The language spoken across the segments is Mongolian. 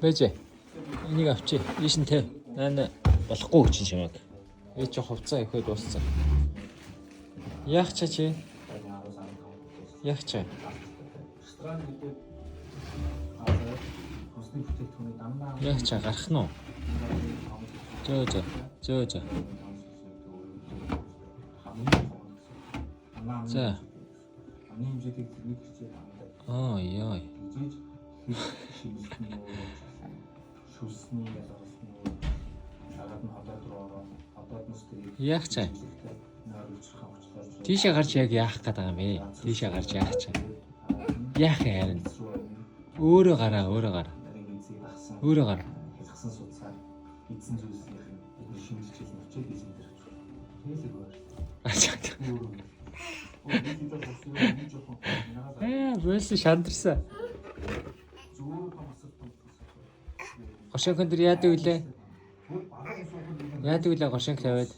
Бэж. Энийг авчи. Ийш нь тэ. Наа болохгүй чинь чамаг. Ээж хувцас ихэд дууссан. Яах чаа чи? Яах чаа? Яах чаа гарах нь уу? Зөө. За. Аа яа. Яах чаа? Тийшээ гарч яг яах гэдэг юм бэ? Тийшээ гарч яах чаа? Яах юм? Өөрөө гараа. Өөрөө гараа. Эзэн зүйлсийн бидний шинжилж хэлсэн учраас эзэн дээр очив. Бэлсэн шандарсан. Гошонкон дээр яадаг үлээ? Гошонк тавиад.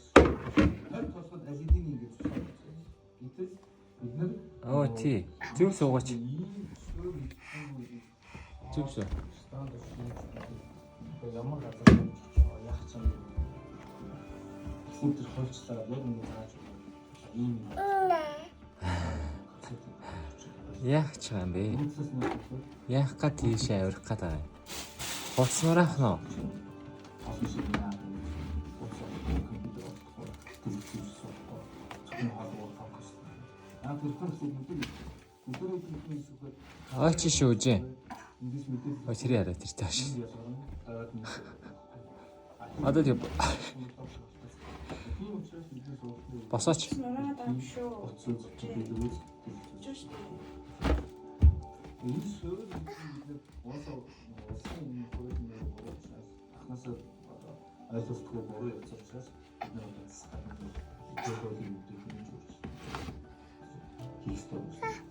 Оо тий. Зүг суугач. Зүг суу. Ямар газар яах ч юм. Хүндрэл хойчлаа яг ингэ зааж ийм Яах ч юм бэ? Яах га тийшээ авирах гэдэг. Хоцноорах нь. Аач шүүжээ. Очроо хараа тэр тааш. Одоо тийм босооч.